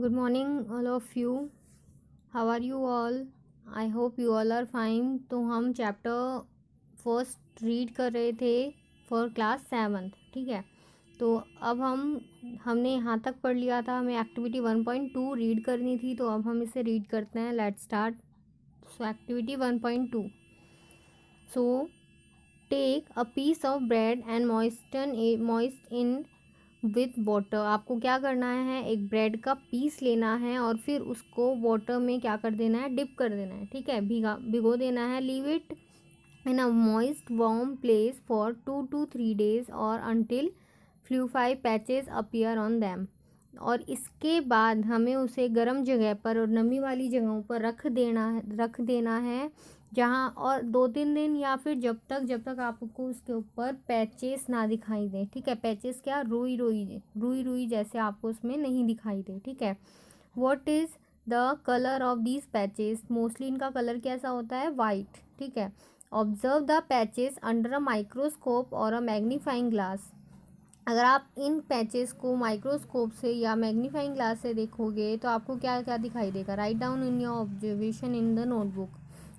Good morning, all of you. How are you all? I hope you all are fine. तो हम chapter first read कर रहे थे for class 7th, ठीक है। तो अब हमने यहाँ तक पढ़ लिया था, हमें एक्टिविटी 1.2 रीड करनी थी, तो अब हम इसे रीड करते हैं। Let's start. So activity 1.2। So take a piece of bread and moist in with water. आपको क्या करना है, एक ब्रेड का पीस लेना है और फिर उसको वाटर में क्या कर देना है, डिप कर देना है, ठीक है, भिगो देना है। Leave it in a moist warm place for 2 to 3 days और until fluffy patches appear on them. और इसके बाद हमें उसे गर्म जगह पर और नमी वाली जगहों पर रख देना है जहाँ, और 2-3 दिन या फिर जब तक आपको उसके ऊपर पैचेस ना दिखाई दे, ठीक है। पैचेस क्या, रुई जैसे आपको उसमें नहीं दिखाई दे, ठीक है। What is the colour of these patches. Mostly इनका कलर कैसा होता है, वाइट, ठीक है। Observe the patches under a microscope और अ मैग्नीफाइंग ग्लास। अगर आप इन पैचेस को माइक्रोस्कोप से या मैग्नीफाइंग ग्लास से देखोगे तो आपको क्या क्या दिखाई देगा। Write down in your observation in the notebook.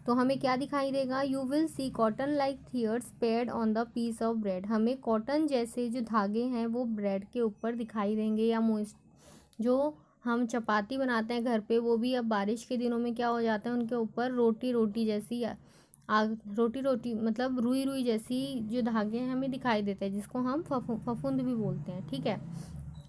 तो हमें क्या दिखाई देगा, you will see cotton like threads paired on the piece of bread. हमें कॉटन जैसे जो धागे हैं वो ब्रेड के ऊपर दिखाई देंगे, या मोस्ट जो हम चपाती बनाते हैं घर पे, वो भी अब बारिश के दिनों में क्या हो जाता है, उनके ऊपर रोटी जैसी रोटी मतलब रुई जैसी जो धागे हैं हमें दिखाई देते हैं, जिसको हम फफूंद भी बोलते हैं, ठीक है।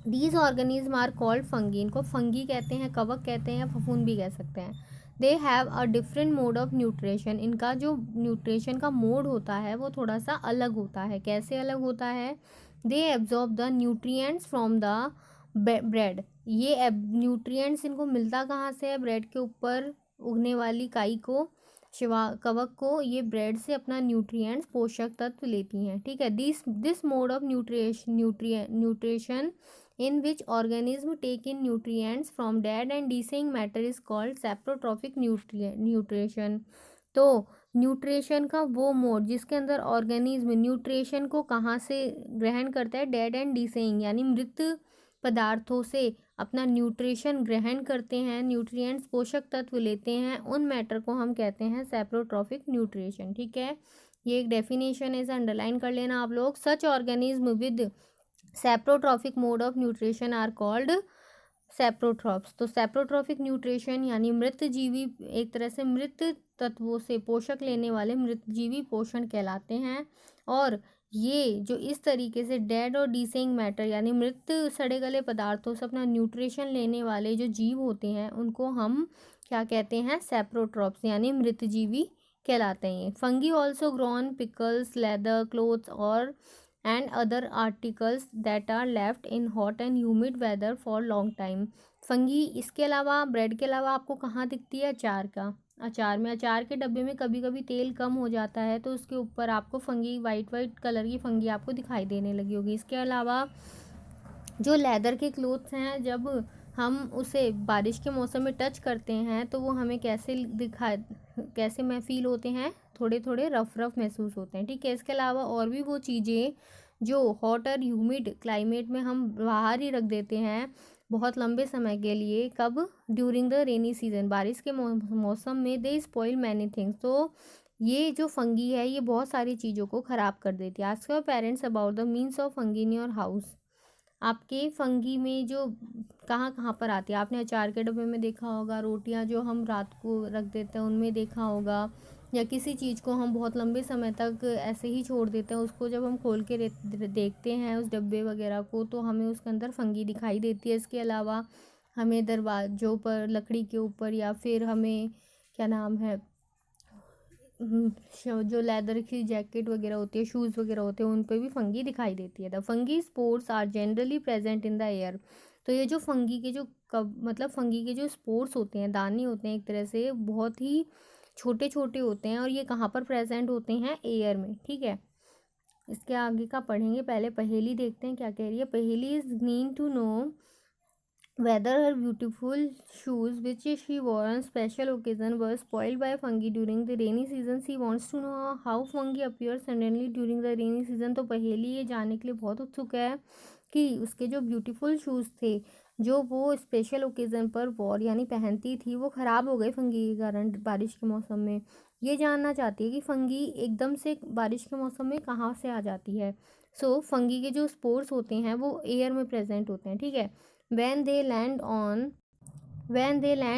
These organism are called fungi. इनको फंगी कहते हैं, कवक कहते हैं, फफूंद भी कह सकते हैं। They have a different mode of nutrition. इनका जो न्यूट्रिशन का मोड होता है वो थोड़ा सा अलग होता है। कैसे अलग होता है, they absorb the nutrients from the bread. ये न्यूट्रिएंट्स इनको मिलता कहाँ से है, ब्रेड के ऊपर उगने वाली काई को, शिवा कवक को, ये ब्रेड से अपना न्यूट्रिएंट्स पोषक तत्व लेती हैं, ठीक है। This mode of nutrition in which organism take in nutrients from dead and decaying matter is called saprotrophic nutrition। तो न्यूट्रिशन का वो मोड जिसके अंदर ऑर्गेनिज्म न्यूट्रिशन को कहाँ से ग्रहण करता है, डेड एंड डिसेइंग यानी मृत पदार्थों से अपना न्यूट्रिशन ग्रहण करते हैं, न्यूट्रिएंट्स पोषक तत्व लेते हैं, उन मैटर को हम कहते हैं सैप्रोट्रॉफिक न्यूट्रिशन, ठीक है। ये एक डेफिनेशन है, इसे अंडरलाइन कर लेना आप लोग। Such organism with saprotrophic mode of nutrition are called saprotrophs. तो सैप्रोट्रॉफिक न्यूट्रिशन यानी मृत जीवी, एक तरह से मृत तत्वों से पोषक लेने वाले मृत जीवी पोषण कहलाते हैं। और ये जो इस तरीके से डेड और डिसेइंग मैटर यानी मृत सड़े गले पदार्थों से अपना न्यूट्रिशन लेने वाले जो जीव होते हैं उनको हम क्या कहते हैं, सैप्रोट्रॉप्स यानी मृत जीवी कहलाते हैं। Fungi also grown pickles, leather, clothes और and other articles that are left in hot and humid weather for long time। Fungi इसके अलावा, ब्रेड के अलावा आपको कहाँ दिखती है, अचार में अचार के डब्बे में कभी कभी तेल कम हो जाता है तो उसके ऊपर आपको फंगी वाइट कलर की फंगी आपको दिखाई देने लगी होगी। इसके अलावा जो लेदर के क्लोथ्स हैं, जब हम उसे बारिश के मौसम में टच करते हैं तो वो हमें कैसे में फील होते हैं, थोड़े थोड़े रफ महसूस होते हैं, ठीक है। इसके अलावा और भी वो चीज़ें जो हॉट और ह्यूमिड क्लाइमेट में हम बाहर ही रख देते हैं बहुत लंबे समय के लिए, कब, ड्यूरिंग द रेनी सीजन, बारिश के मौसम में, दे स्पॉइल मैनी थिंग्स। तो ये जो फंगी है ये बहुत सारी चीज़ों को ख़राब कर देती है। Ask your parents about the means of fungi in your house. आपके फंगी में जो कहाँ कहाँ पर आती है, आपने अचार के डब्बे में देखा होगा, रोटियां जो हम रात को रख देते हैं उनमें देखा होगा, या किसी चीज़ को हम बहुत लंबे समय तक ऐसे ही छोड़ देते हैं, उसको जब हम खोल के देखते हैं उस डब्बे वगैरह को तो हमें उसके अंदर फंगी दिखाई देती है। इसके अलावा हमें दरवाज़ों पर, लकड़ी के ऊपर, या फिर हमें क्या नाम है, जो लेदर की जैकेट वगैरह होती है, शूज़ वगैरह होते हैं, उन पे भी फंगी दिखाई देती है। The fungi spores are generally present in the air. तो ये जो फंगी के जो मतलब फंगी के जो स्पोर्स होते हैं, दाने होते हैं, एक तरह से बहुत ही छोटे छोटे होते हैं और ये कहाँ पर प्रेजेंट होते हैं, एयर में, ठीक है। इसके आगे का पढ़ेंगे, पहले पहेली देखते हैं क्या कह रही है। Paheli is need to know whether her beautiful shoes which she wore on special occasion were spoiled by fungi during the rainy season। She wants to know how fungi appear suddenly during the rainy season। तो पहेली ये जानने के लिए बहुत उत्सुक है कि उसके जो ब्यूटीफुल शूज़ थे जो वो स्पेशल ओकेज़न पर वॉर यानी पहनती थी वो ख़राब हो गए फंगी के कारण बारिश के मौसम में। ये जानना चाहती है कि फंगी एकदम से बारिश के मौसम में कहाँ से आ जाती है। फंगी के जो स्पोर्स होते हैं वो एयर में प्रेजेंट होते हैं, ठीक है। When they land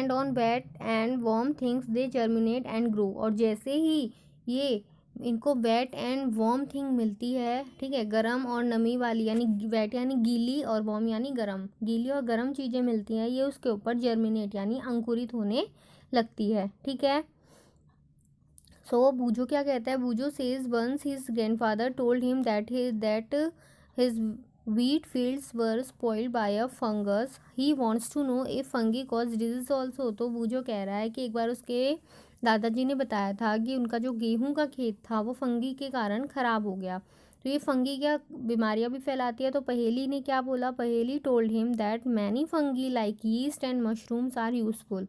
on wet and warm things they germinate and grow. और जैसे ही ये इनको वेट एंड वार्म थिंग मिलती है, ठीक है, गरम और नमी वाली, यानी वेट यानी गीली और वार्म यानी गरम, गीली और गरम चीज़ें मिलती हैं, ये उसके ऊपर जर्मिनेट यानी अंकुरित होने लगती है, ठीक है। बूजो क्या कहता है, Bujo says once his grandfather told him that his wheat fields were spoiled by a fungus. He wants to know if fungi cause disease also. तो बूजो कह रहा है कि एक बार उसके दादाजी ने बताया था कि उनका जो गेहूं का खेत था वो फंगी के कारण ख़राब हो गया। तो ये फंगी क्या बीमारियां भी फैलाती है। तो पहेली ने क्या बोला, Paheli told him that many fungi like yeast and mushrooms are useful.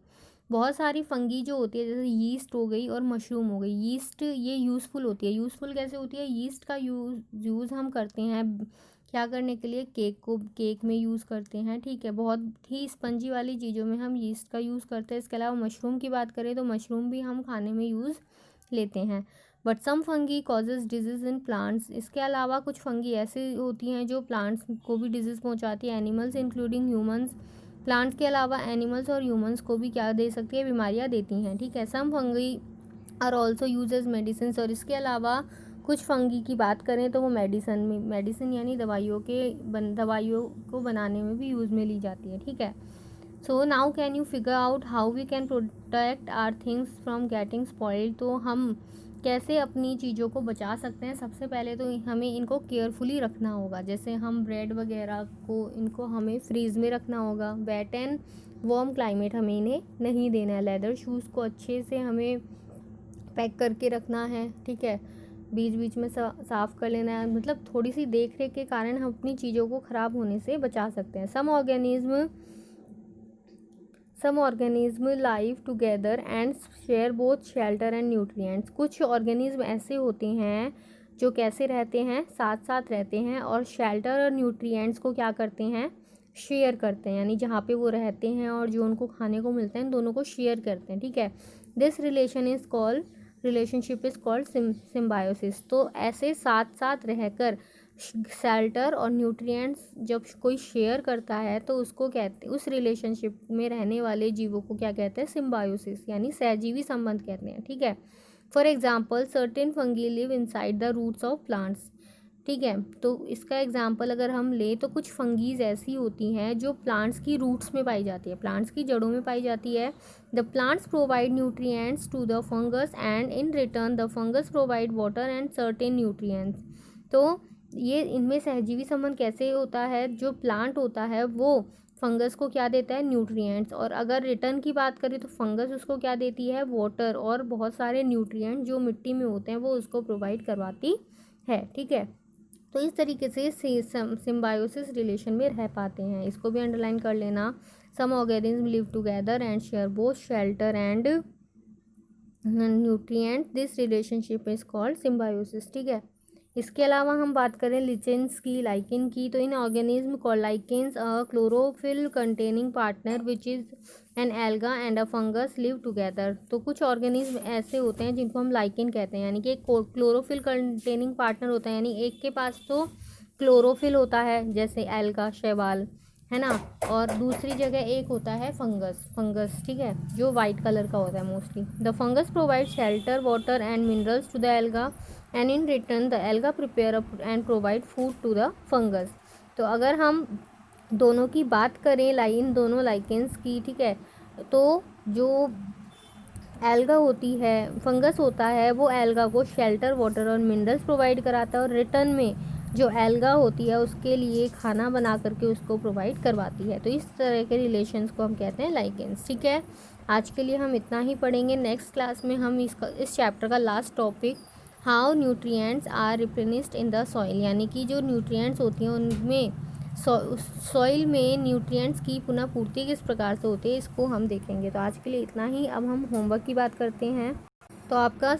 बहुत सारी फंगी जो होती है, जैसे यीस्ट हो गई और मशरूम हो गई। यीस्ट ये यूज़फुल होती है। यूज़फुल कैसे होती है, यीस्ट का यूज़ हम करते हैं क्या करने के लिए, केक में यूज़ करते हैं, ठीक है। बहुत ही स्पंजी वाली चीज़ों में हम यीस्ट का यूज़ करते हैं। इसके अलावा मशरूम की बात करें तो मशरूम भी हम खाने में यूज़ लेते हैं। But some fungi causes diseases in plants. इसके अलावा कुछ फंगी ऐसी होती हैं जो प्लांट्स को भी डिजीज़ पहुंचाती है। एनिमल्स इंक्लूडिंग ह्यूमंस, प्लांट्स के अलावा एनिमल्स और ह्यूमंस को भी क्या दे सकती है, बीमारियाँ देती हैं, ठीक है। Some fungi are also use as medicine. और इसके अलावा कुछ फंगी की बात करें तो वो मेडिसिन यानी दवाइयों को बनाने में भी यूज़ में ली जाती है, ठीक है। So now can you figure out how we can protect our things from getting spoiled. तो हम कैसे अपनी चीज़ों को बचा सकते हैं। सबसे पहले तो हमें इनको केयरफुली रखना होगा। जैसे हम ब्रेड वगैरह को इनको हमें फ्रीज़ में रखना होगा। वेट एंड वार्म क्लाइमेट हमें इन्हें नहीं देना है। लेदर शूज़ को अच्छे से हमें पैक करके रखना है, ठीक है। बीच बीच में साफ़ कर लेना है। मतलब थोड़ी सी देख रेख के कारण हम अपनी चीज़ों को ख़राब होने से बचा सकते हैं। Some organism live together and share both shelter and nutrients. कुछ ऑर्गेनिज्म ऐसे होते हैं जो कैसे रहते हैं, साथ साथ रहते हैं और शेल्टर और न्यूट्रिएंट्स को क्या करते हैं, शेयर करते हैं। यानी जहाँ पे वो रहते हैं और जो उनको खाने को मिलता है, इन दोनों को शेयर करते हैं, ठीक है। This relationship is called symbiosis. तो ऐसे साथ साथ रहकर शेल्टर और न्यूट्रिएंट्स जब कोई शेयर करता है तो उसको कहते, उस रिलेशनशिप में रहने वाले जीवों को क्या कहते हैं, सिम्बायोसिस यानी सहजीवी संबंध कहते हैं, ठीक है। For example certain fungi live inside the roots of plants, ठीक है। तो इसका एग्जाम्पल अगर हम ले तो कुछ फंगीज ऐसी होती हैं जो प्लांट्स की रूट्स में पाई जाती है, प्लांट्स की जड़ों में पाई जाती है। The plants provide nutrients to the fungus and in return the fungus provide water and certain nutrients. तो ये इनमें सहजीवी संबंध कैसे होता है, जो प्लांट होता है वो फंगस को क्या देता है, न्यूट्रिएंट्स। और अगर रिटर्न की बात करें तो फंगस उसको क्या देती है, वाटर और बहुत सारे न्यूट्रिएंट जो मिट्टी में होते हैं वो उसको प्रोवाइड करवाती है, ठीक है। तो इस तरीके से सिम्बायोसिस रिलेशन में रह पाते हैं। इसको भी अंडरलाइन कर लेना। Some organism live together and share both shelter and nutrient. This relationship is called symbiosis, ठीक है। इसके अलावा हम बात करें लिचेंस की, लाइकेन की, तो इन organism called lichens a chlorophyll containing partner which is an alga and a fungus live together. तो कुछ ऑर्गेनिज्म ऐसे होते हैं जिनको हम लाइकेन कहते हैं, यानी कि एक क्लोरोफिल कंटेनिंग पार्टनर होता है, यानी एक के पास तो क्लोरोफिल होता है जैसे एल्गा, शैवाल, है ना, और दूसरी जगह एक होता है फंगस, ठीक है, जो वाइट कलर का होता है mostly. The fungus provide shelter, water and minerals to the alga and in return the alga prepare and provide food to the fungus. तो अगर हम दोनों की बात करें, इन दोनों लाइकेंस की, ठीक है, तो जो एल्गा होती है, फंगस होता है, वो एल्गा को शेल्टर, वाटर और मिनरल्स प्रोवाइड कराता है और रिटर्न में जो एल्गा होती है उसके लिए खाना बना करके उसको प्रोवाइड करवाती है। तो इस तरह के रिलेशंस को हम कहते हैं लाइकेंस, ठीक है। आज के लिए हम इतना ही पढ़ेंगे। नेक्स्ट क्लास में हम इस चैप्टर का last topic how nutrients are replenished in the soil, यानी कि जो न्यूट्रिएंट्स होती हैं उनमें सॉइल में न्यूट्रिएंट्स की पुनः पूर्ति किस प्रकार से होती है, इसको हम देखेंगे। तो आज के लिए इतना ही। अब हम होमवर्क की बात करते हैं। तो आपका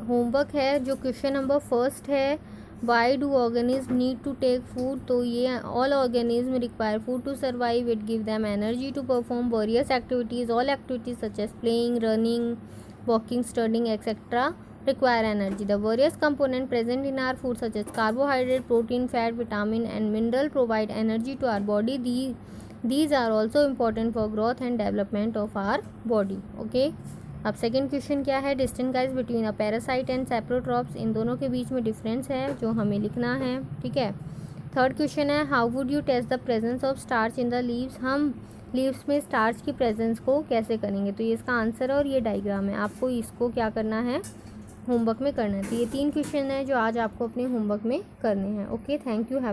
होमवर्क है जो क्वेश्चन नंबर फर्स्ट है why do organism need to take food, तो ये all organism require food to survive, it give them energy to perform various activities, all activities such as playing, running, walking, studying, etc. require energy. The various components present in our food such as carbohydrate, protein, fat, vitamin and mineral provide energy to our body. These are also important for growth and development of our body. Okay. अब second question क्या है, distinguish between a parasite and saprotrophs, इन दोनों के बीच में difference है जो हमें लिखना है, ठीक है। थर्ड क्वेश्चन है, how would you test the presence of starch in the leaves, हम लीव्स में स्टार्च की प्रेजेंस को कैसे करेंगे, तो ये इसका आंसर है और ये डायग्राम है, आपको इसको क्या करना है, होमवर्क में करना है। तो ये 3 क्वेश्चन है जो आज आपको अपने होमवर्क में करने हैं। Okay, thank you, have